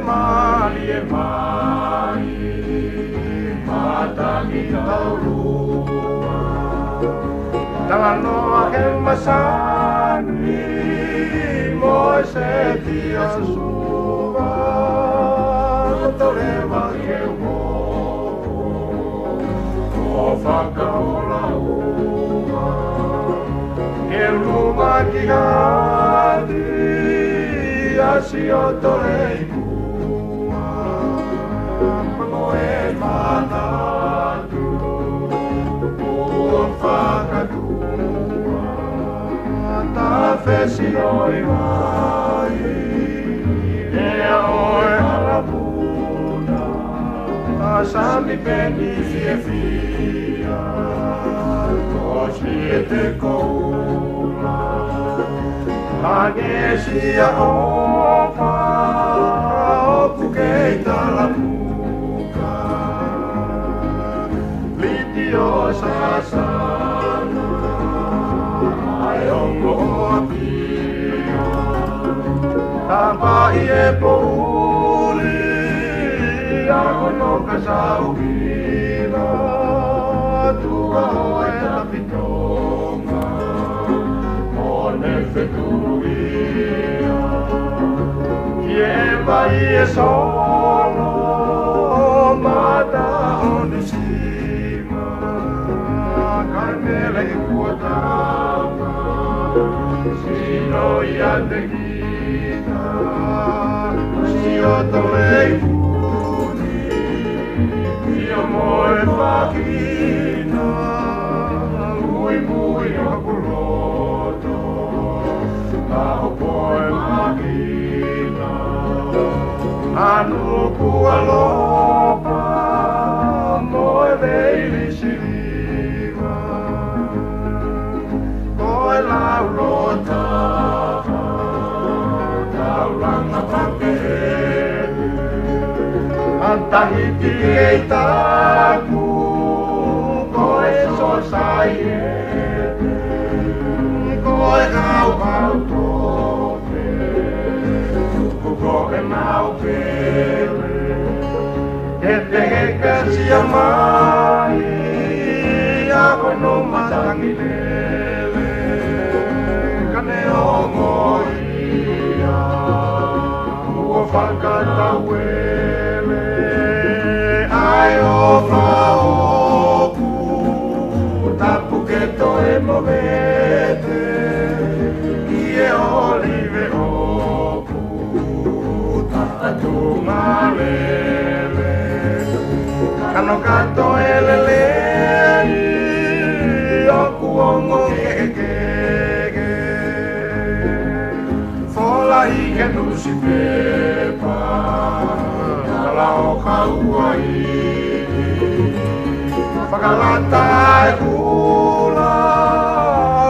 mali e mai, matangi taurua. Tanganoa ke masani, mo se tia suva, torewa ke wopo, o whakaola ua. Ke luma ki gati, asi o torei kua, pango e manatu, ua whakatua, ta whesi oi mai, ea oi harapuna, ta sami peni fie fia, kosi e te koula, Anesia opa, opu keita la puka, litio sasana, ai ongo apia, tampai e pouli, ako no kasauina, tua hoe tapitonga, one fetuia, kie vai e sono, mata onu sima, kai mele i kuotama, sino ia te kita, sio tolei puni, io moe fakina, mui mui o kuloto, Taho poe makina, anu kualopa, moe veili siriva, koe laulota, taulanga pakehetu, antahiti ei taku, koe sosai ete, koe kau tope, tuku koe mau pele, ete hekäsiä mai, ako no matangi lele, kane ongo ia, uo whakata wele, ai ofa oku, tapu ke toe mo vete, Ie olive oku, tatatunga lele, kano kato elele, oku ongo kekeke, fola ike nusi pepa, kala oka uaiki, whakalata e kula,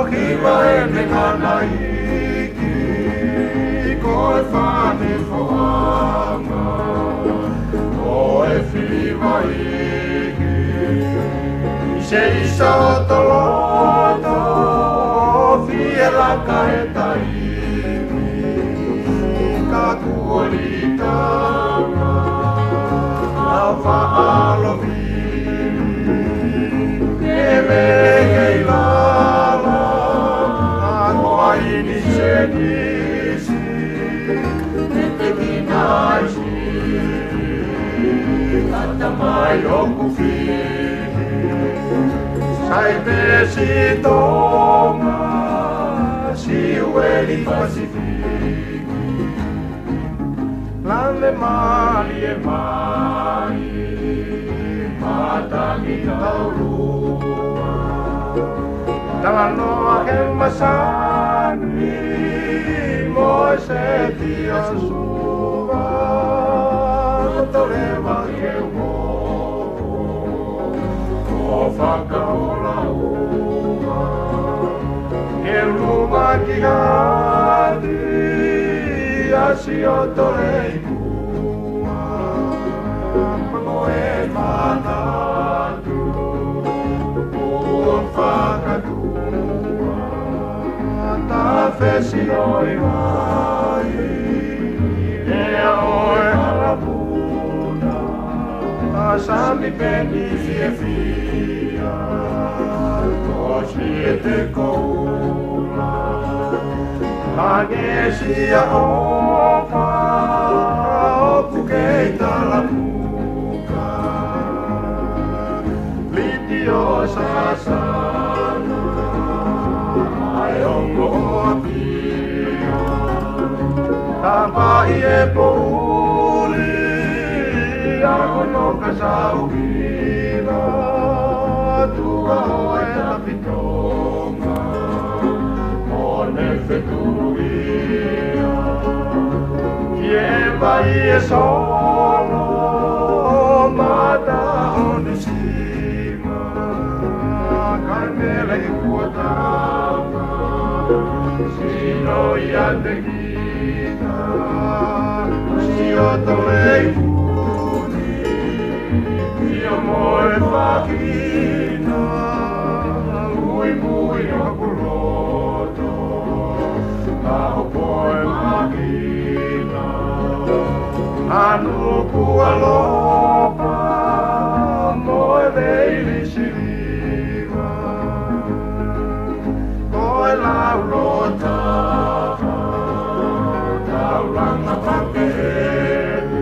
kiwa ene kanai, koe whane whaanga, koe whiwa iki, i se isa o toloto, fie laka e taimi, ka kuolitanga, au whaalo vini, e mehei lala, a koa ini se nisi, Kata mai oku fihi, sai vesi tonga, siueli pasifiki. Lande mali e mai, matangi taurua. Tanganoa ke masani, mo se tia suva. Torewa ke wopo, o whakaola ua. Ke luma ki gati, asi o torei kua. Pango e manatu, ua whakatua. Ta whesi oi mai, ea oi hala sami peni fia Kosi te koula Magesia opa Opu keita la muka Litio sasana Ai ongo opia Tampa ie pouli Ako no kasauhina Tua hoe tapitonga Mone fetuia Kieva ie sono Mata on sima Kai mele kuotama Sino ia te kita Sio tolei Moe whakina, ui mui o kuroto, taho poe makina. Anu kua lopa, moe veili siriva, koe laulo taha, tauranga pakehelu.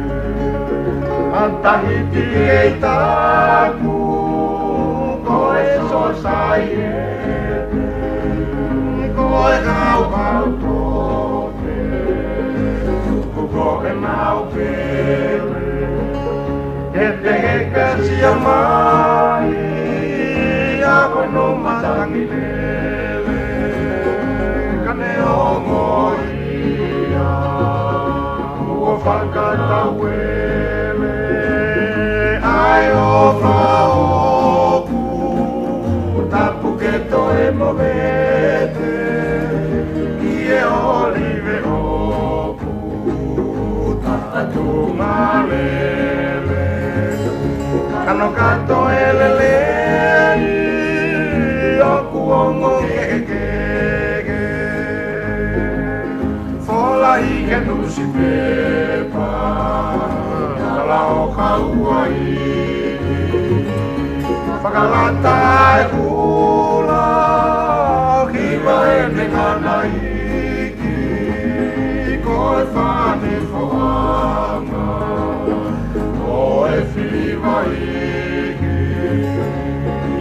Antahiti ei taku, koe sosai ete, koe kau tope, tuku koe mau pele, ete hekäsiä mai, ja koe no matangi lele, kane ongo ia, kuo whakata wele. Ai ofa oku, tapu ke toe movete, ie olive oku, tatu malele, kano kato elele, oku ongo kekeke, fola ike nusi pepa, kala oka uai. Whakalata e kula, kiwa ene ngana iki, koe whane whaanga, koe whiwa iki.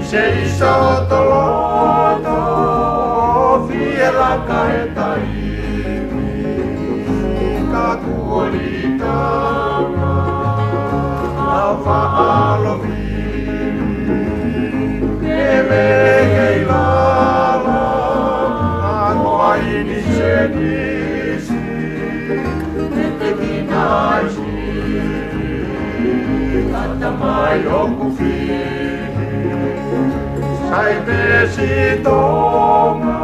Se iso toloto, fie laka e taimi, ka kuolitanga, au whaalomi. Hei lala, anua ini senisi, Tete naisi, kata mai oku fihi, sai vesi toma,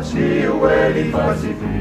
si ueli pasifi.